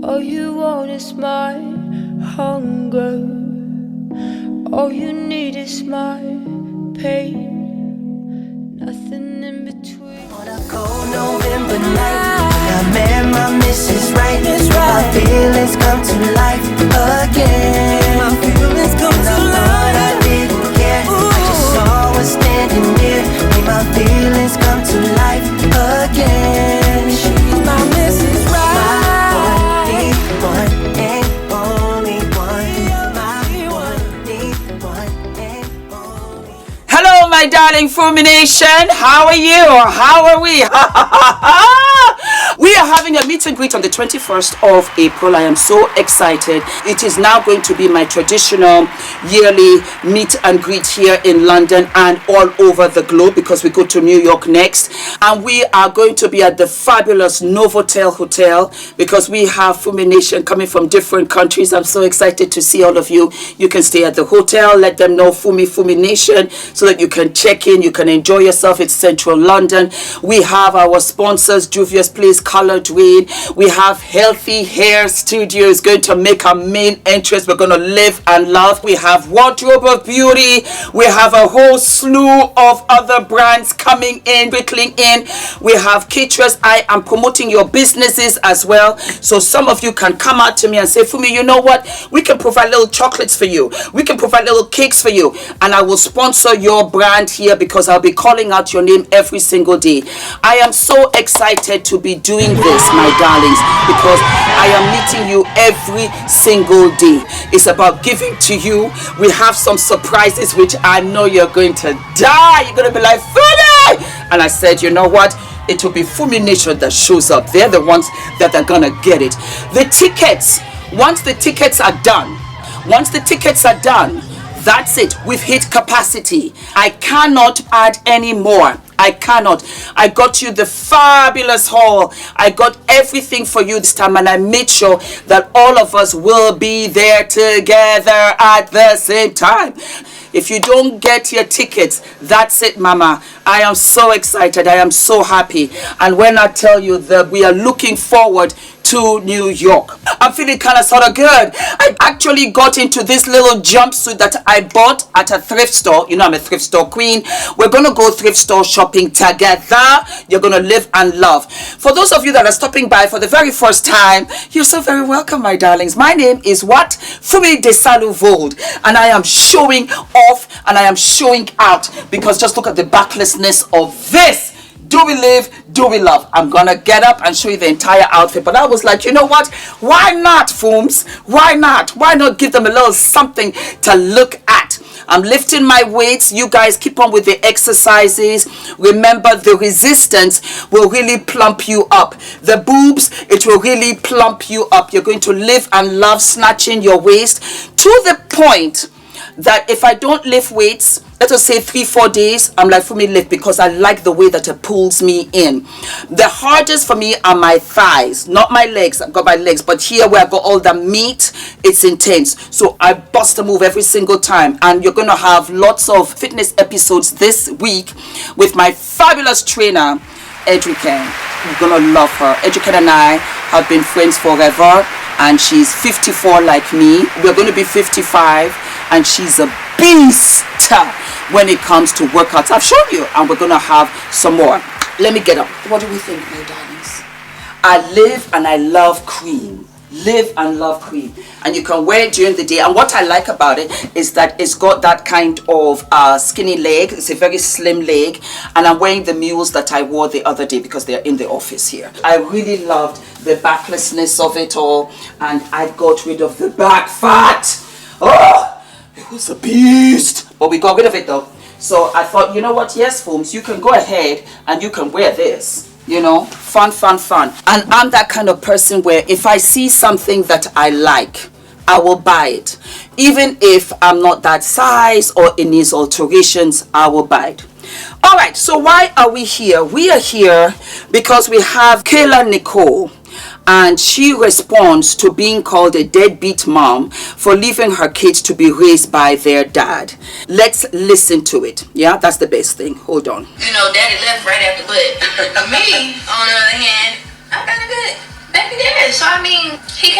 All you want is my hunger. All you need is my pain. Nothing in between. On a cold November night, I met my Mrs. Right. My feelings come to life again. My feelings come to life. I didn't care. I just saw her standing near. Made my feelings come to life again. She's my Mrs. Right. My one and only one. My one and only. Hello, my darling Fumination. How are you? How are we? We are having a meet and greet on the 21st of April. I am so excited. It is now going to be my traditional yearly meet and greet here in London and all over the globe, because we go to New York next. And we are going to be at the fabulous Novotel Hotel, because we have Fumination coming from different countries. I'm so excited to see all of you. You can stay at the hotel. Let them know Fumination, so that you can check in. You can enjoy yourself. It's central London. We have our sponsors, JUVIAS Place, Colored Rain. We have Healthy Hair Studio is going to make our main entrance. We're going to live and love. We have Wardrobe of Beauty. We have a whole slew of other brands coming in, trickling in. We have caterers. I am promoting your businesses as well. So some of you can come out to me and say, Fumi, you know what? We can provide little chocolates for you. We can provide little cakes for you. And I will sponsor your brand here, because I'll be calling out your name every single day. I am so excited to be doing this, my darlings, because I am meeting you every single day. It's about giving to you. We have some surprises which I know you're going to die. You're going to be like, Fumi! And I said, you know what? It will be Fumination that shows up. They're the ones that are going to get it. The tickets, once the tickets are done, that's it. We've hit capacity. I cannot add any more. I cannot. I got you the fabulous hall. I got everything for you this time, and I made sure that all of us will be there together at the same time. If you don't get your tickets, that's it, mama. I am so excited. I am so happy. And when I tell you that we are looking forward to New York, I'm feeling kind of sort of good. I actually got into this little jumpsuit that I bought at a thrift store. You know, I'm a thrift store queen. We're going to go thrift store shopping together. You're going to live and love. For those of you that are stopping by for the very first time, you're so very welcome, my darlings. My name is what? Fumidesaluvold. And I am showing off and I am showing out, because just look at the backlessness of this. Do we live? Do we love? I'm gonna get up and show you the entire outfit. But I was like, you know what? Why not, Fooms? Why not? Why not give them a little something to look at? I'm lifting my weights. You guys keep on with the exercises. Remember, the resistance will really plump you up. The boobs, it will really plump you up. You're going to live and love snatching your waist to the point that if I don't lift weights, let us say 3-4 days, I'm like, for me, lift, because I like the way that it pulls me in. The hardest for me are my thighs, not my legs. I've got my legs, but here where I got all the meat, it's intense. So I bust a move every single time. And you're going to have lots of fitness episodes this week with my fabulous trainer, Edrican. You're going to love her. Edrican and I have been friends forever, and she's 54 like me. We're going to be 55, and she's a beast when it comes to workouts. I've shown you, and we're going to have some more. Let me get up. What do we think, my darlings? I live and I love cream. Live and love cream. And you can wear it during the day. And what I like about it is that it's got that kind of skinny leg. It's a very slim leg. And I'm wearing the mules that I wore the other day because they're in the office here. I really loved the backlessness of it all. And I got rid of the back fat. Oh, it was a beast. But we got rid of it though. So I thought, you know what? Yes, Fooms, you can go ahead and you can wear this. You know, fun. And I'm that kind of person where if I see something that I like, I will buy it. Even if I'm not that size or it needs alterations, I will buy it. All right, so why are we here? We are here because we have Kayla Nicole. And she responds to being called a deadbeat mom for leaving her kids to be raised by their dad. Let's listen to it. Yeah, that's the best thing. Hold on. You know, daddy left right after, but me, on the other hand, I got a good baby dad. So, I mean, he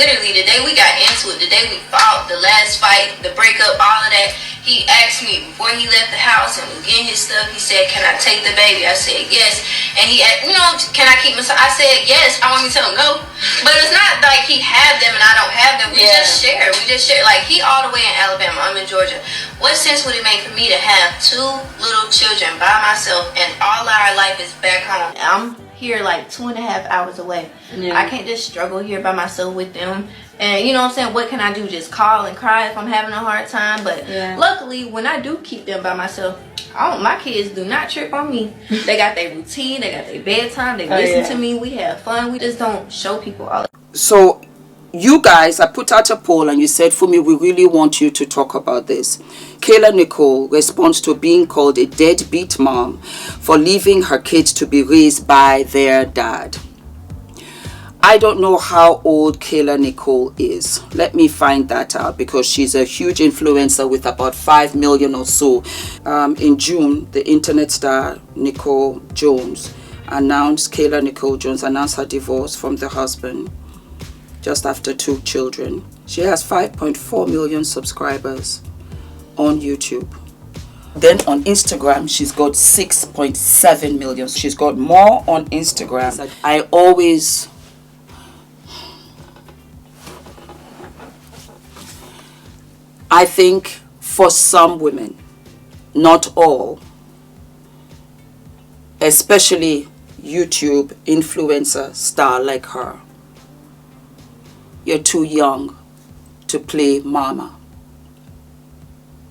literally the day we got into it, the day we fought, the last fight, the breakup, all of that, he asked me before he left the house and was getting his stuff, he said, can I take the baby? I said, yes. And he asked, you know, can I keep my son? I said, yes. I want me to tell him no. But it's not like he have them and I don't have them. We just share. We just share. Like, he all the way in Alabama. I'm in Georgia. What sense would it make for me to have 2 little children by myself and all our life is back home? I'm here like 2.5 hours away. I can't just struggle here by myself with them. And you know what I'm saying, what can I do? Just call and cry if I'm having a hard time. But luckily, when I do keep them by myself, my kids do not trip on me. They got their routine, they got their bedtime, they listen to me, we have fun. We just don't show people all that. So you guys, I put out a poll and you said, Fumi, we really want you to talk about this. Kayla Nicole responds to being called a deadbeat mom for leaving her kids to be raised by their dad. I don't know how old Kayla Nicole is. Let me find that out, because she's a huge influencer with about 5 million or so. In June, the internet star Nicole Jones Kayla Nicole Jones announced her divorce from the husband just after 2 children. She has 5.4 million subscribers on YouTube. Then on Instagram, she's got 6.7 million. She's got more on Instagram. I think for some women, not all, especially YouTube influencer star like her, you're too young to play mama,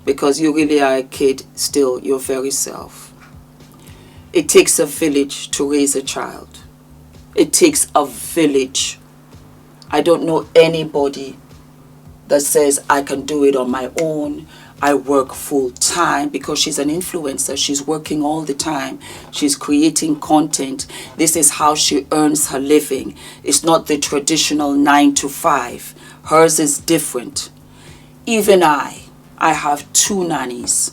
because you really are a kid still, your very self. It takes a village to raise a child. It takes a village. I don't know anybody that says I can do it on my own. I work full time, because she's an influencer. She's working all the time. She's creating content. This is how she earns her living. It's not the traditional 9 to 5. Hers is different. Even I have 2 nannies,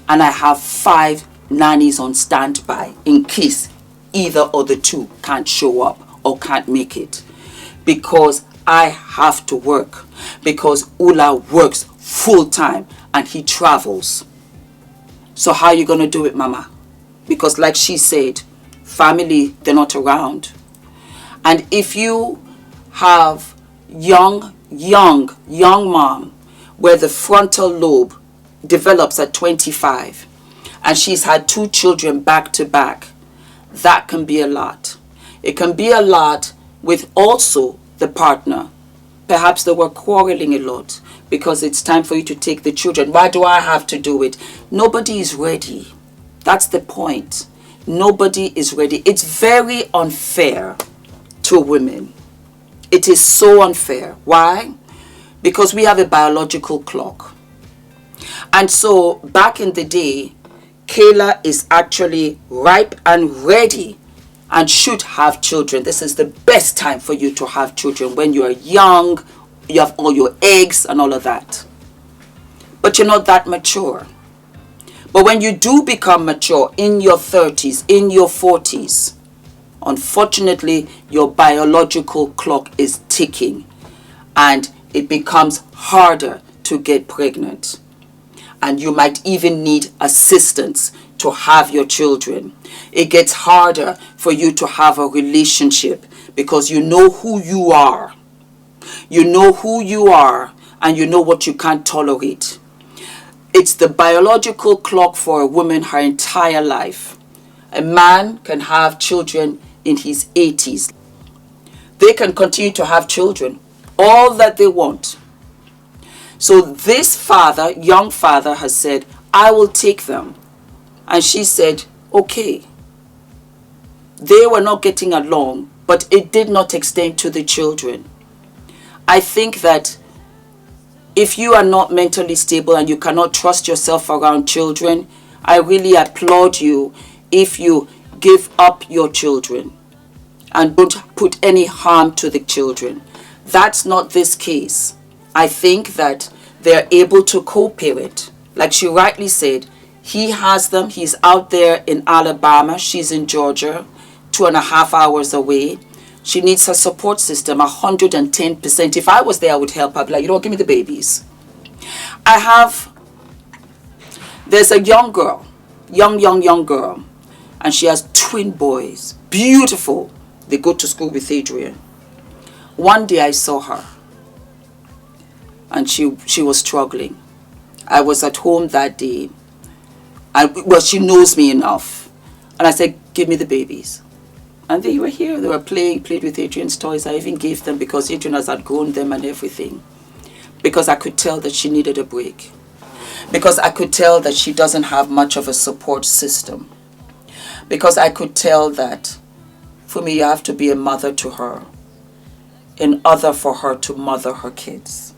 and I have 5 nannies on standby in case either or the 2 can't show up or can't make it, because I have to work, because Ula works full time and he travels. So how are you going to do it, mama? Because like she said, family, they're not around. And if you have young mom where the frontal lobe develops at 25 and she's had 2 children back to back, that can be a lot. It can be a lot with also the partner. Perhaps they were quarreling a lot because it's time for you to take the children. Why do I have to do it? Nobody is ready. That's the point. Nobody is ready. It's very unfair to women. It is so unfair. Why? Because we have a biological clock. And so back in the day, Kayla is actually ripe and ready and should have children. This is the best time for you to have children, when you are young, you have all your eggs and all of that. But you're not that mature. But when you do become mature in your 30s, in your 40s, unfortunately, your biological clock is ticking and it becomes harder to get pregnant. And you might even need assistance to have your children. It gets harder for you to have a relationship because you know who you are. You know who you are and you know what you can't tolerate. It's the biological clock for a woman her entire life. A man can have children in his 80s. They can continue to have children, all that they want. So this father, young father, has said, I will take them. And she said, okay. They were not getting along, but it did not extend to the children. I think that if you are not mentally stable and you cannot trust yourself around children, I really applaud you if you give up your children and don't put any harm to the children. That's not this case. I think that they're able to co-parent. Like she rightly said, he has them. He's out there in Alabama. She's in Georgia, 2.5 hours away. She needs a support system, 110%. If I was there, I would help her. I'd be like, you know, give me the babies. There's a young girl, young girl, and she has twin boys, beautiful. They go to school with Adrian. One day I saw her, and she was struggling. I was at home that day. Well, she knows me enough. And I said, give me the babies. And they were here. They were played with Adrian's toys. I even gave them because Adrian has outgrown them and everything. Because I could tell that she needed a break. Because I could tell that she doesn't have much of a support system. Because I could tell that, for me, you have to be a mother to her in order for her to mother her kids.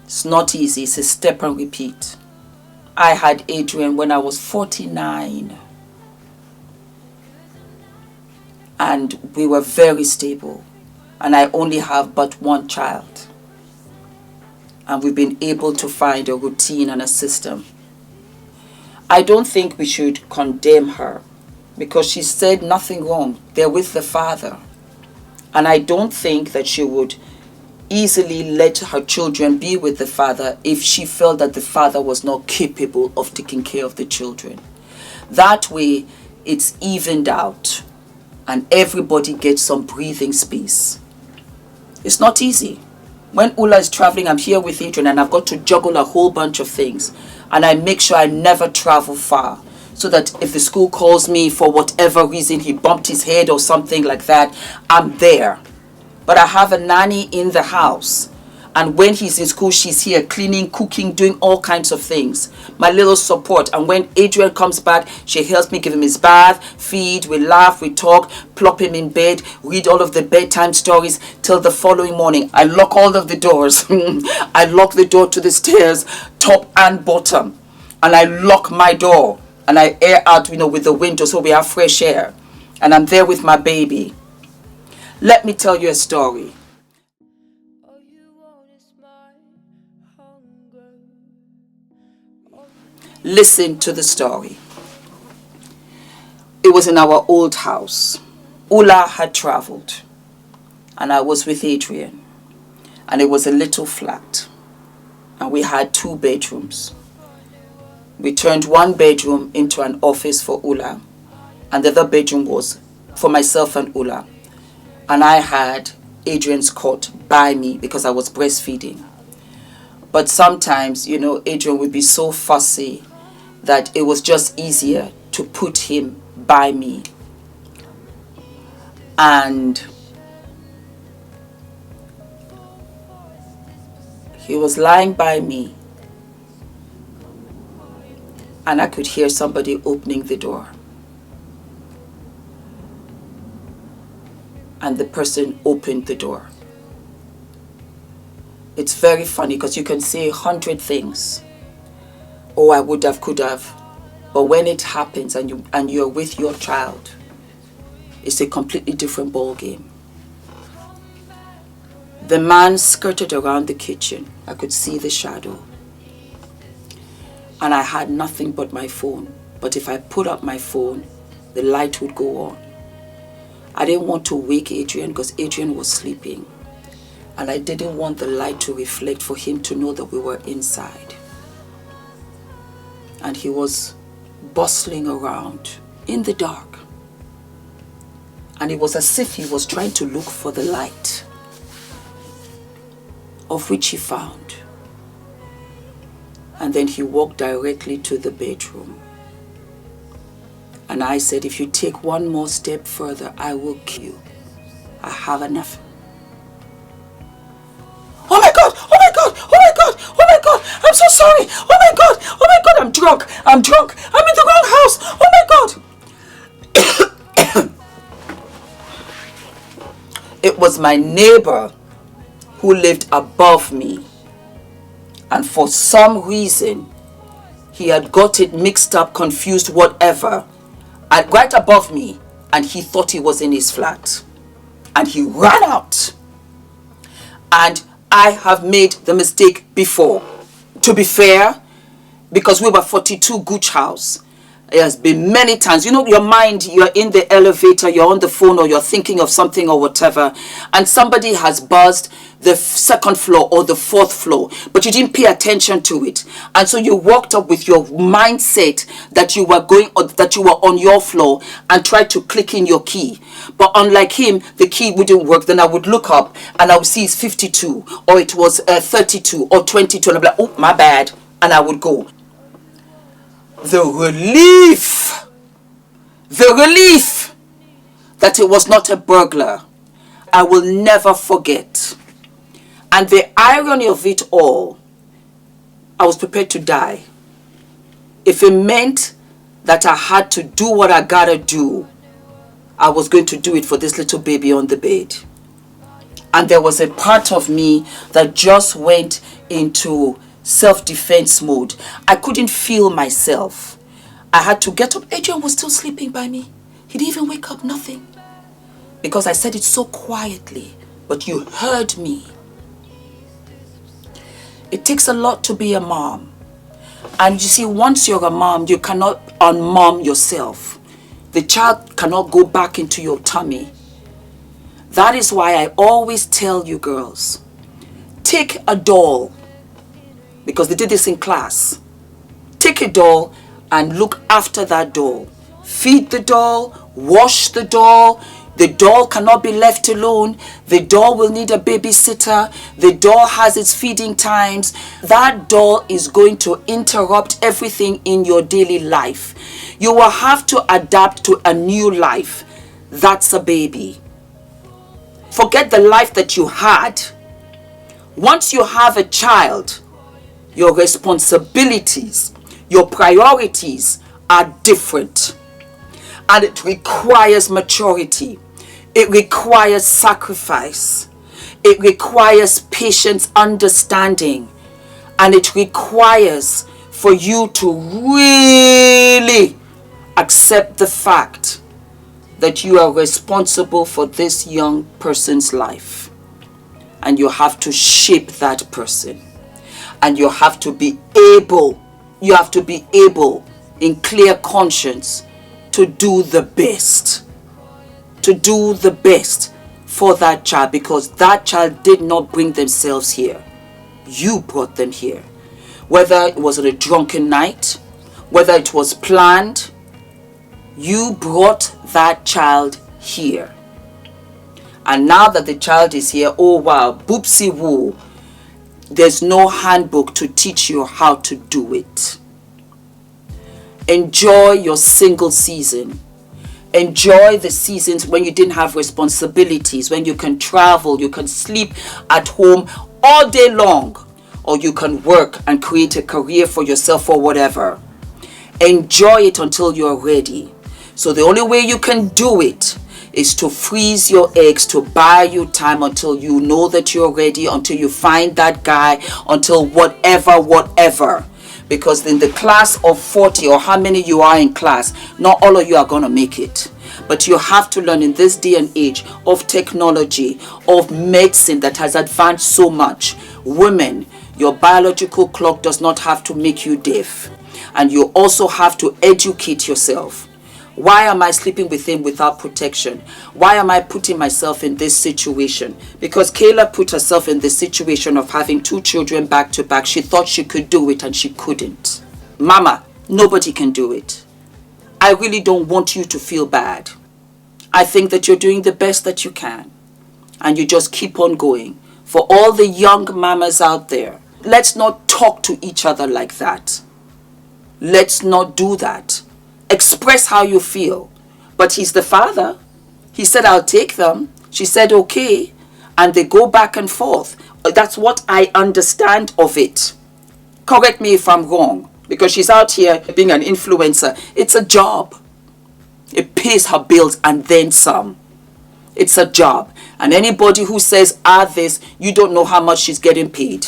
It's not easy. It's a step and repeat. I had Adrian when I was 49. And we were very stable. And I only have but one child. And we've been able to find a routine and a system. I don't think we should condemn her because she said nothing wrong. They're with the father. And I don't think that she would easily let her children be with the father if she felt that the father was not capable of taking care of the children. That way, it's evened out. And everybody gets some breathing space. It's not easy. When Ula is traveling, I'm here with Adrian and I've got to juggle a whole bunch of things. And I make sure I never travel far. So that if the school calls me for whatever reason, he bumped his head or something like that, I'm there. But I have a nanny in the house. And when he's in school, she's here cleaning, cooking, doing all kinds of things. My little support. And when Adrian comes back, she helps me give him his bath, feed, we laugh, we talk, plop him in bed, read all of the bedtime stories till the following morning. I lock all of the doors. I lock the door to the stairs, top and bottom. And I lock my door. And I air out, with the window so we have fresh air. And I'm there with my baby. Let me tell you a story. Listen to the story. It was in our old house. Ula had traveled. And I was with Adrian. And it was a little flat. And we had 2 bedrooms. We turned one bedroom into an office for Ula. And the other bedroom was for myself and Ula. And I had Adrian's cot by me because I was breastfeeding. But sometimes, Adrian would be so fussy that it was just easier to put him by me. And he was lying by me. And I could hear somebody opening the door. And the person opened the door. It's very funny because you can say 100 things. Oh, I would have, could have. But when it happens and you're with your child, it's a completely different ball game. The man skirted around the kitchen. I could see the shadow. And I had nothing but my phone. But if I put up my phone, the light would go on. I didn't want to wake Adrian because Adrian was sleeping. And I didn't want the light to reflect for him to know that we were inside. And he was bustling around in the dark. And it was as if he was trying to look for the light, of which he found. And then he walked directly to the bedroom. And I said, if you take one more step further, I will kill you. I have enough. Oh my God, oh my God, oh my God, oh my God, I'm so sorry. Oh my God, I'm drunk, I'm in the wrong house. Oh my God. It was my neighbor who lived above me. And for some reason, he had got it mixed up, confused, whatever. And right above me, and he thought he was in his flat. And he ran out. And I have made the mistake before. To be fair, because we were 42 Gooch House. It has been many times. You know, your mind, you're in the elevator, you're on the phone, or you're thinking of something or whatever, and somebody has buzzed the second floor or the fourth floor, but you didn't pay attention to it. And so you walked up with your mindset that you were on your floor and tried to click in your key. But unlike him, the key wouldn't work. Then I would look up and I would see it's 52, or it was 32 or 22. And I'd be like, oh, my bad. And I would go. The relief that it was not a burglar, I will never forget. And the irony of it all, I was prepared to die. If it meant that I had to do what I gotta do, I was going to do it for this little baby on the bed. And there was a part of me that just went into self-defense mode. I couldn't feel myself. I had to get up. Adrian was still sleeping by me. He didn't even wake up, nothing. Because I said it so quietly, but you heard me. It takes a lot to be a mom. And you see, once you're a mom, you cannot unmom yourself. The child cannot go back into your tummy. That is why I always tell you girls, take a doll, because they did this in class. Take a doll and look after that doll. Feed the doll, wash the doll. The doll cannot be left alone. The doll will need a babysitter. The doll has its feeding times. That doll is going to interrupt everything in your daily life. You will have to adapt to a new life. That's a baby. Forget the life that you had. Once you have a child, your responsibilities, your priorities are different. And it requires maturity. It requires sacrifice. It requires patience, understanding. And it requires for you to really accept the fact that you are responsible for this young person's life. And you have to shape that person. And you have to be able in clear conscience to do the best. To do the best for that child, because that child did not bring themselves here. You brought them here. Whether it was on a drunken night, whether it was planned, you brought that child here. And now that the child is here, oh wow, boopsie woo, there's no handbook to teach you how to do it. Enjoy your single season. Enjoy the seasons when you didn't have responsibilities, when you can travel, you can sleep at home all day long, or you can work and create a career for yourself or whatever. Enjoy it until you're ready. So the only way you can do it is to freeze your eggs, to buy you time until you know that you're ready, until you find that guy, until whatever. Because in the class of 40, or how many you are in class, not all of you are going to make it. But you have to learn in this day and age of technology, of medicine that has advanced so much. Women, your biological clock does not have to make you deaf. And you also have to educate yourself. Why am I sleeping with him without protection? Why am I putting myself in this situation? Because Kayla put herself in the situation of having 2 children back to back. She thought she could do it and she couldn't. Mama, nobody can do it. I really don't want you to feel bad. I think that you're doing the best that you can. And you just keep on going. For all the young mamas out there, let's not talk to each other like that. Let's not do that. Express how you feel. But he's the father. He said, I'll take them. She said, okay. And they go back and forth. That's what I understand of it. Correct me if I'm wrong. Because she's out here being an influencer. It's a job. It pays her bills and then some. It's a job. And anybody who says, this, you don't know how much she's getting paid.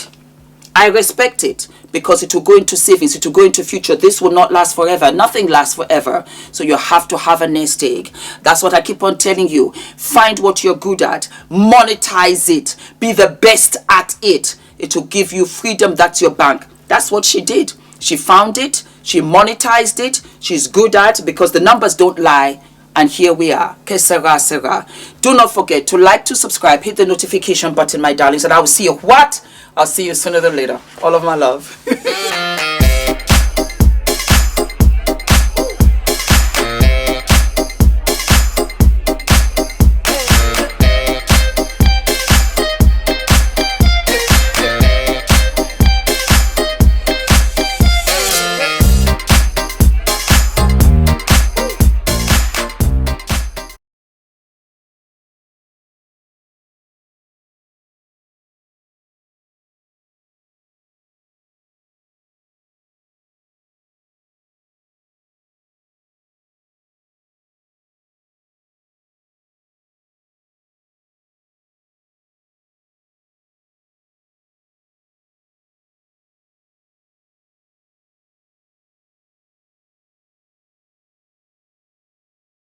I respect it. Because it will go into savings, it will go into future. This will not last forever. Nothing lasts forever. So you have to have a nest egg. That's what I keep on telling you. Find what you're good at. Monetize it. Be the best at it. It will give you freedom. That's your bank. That's what she did. She found it. She monetized it. She's good at it because the numbers don't lie. And here we are. Que sera, sera. Do not forget to like, to subscribe, hit the notification button, my darlings, and I will see you what? I'll see you sooner than later. All of my love.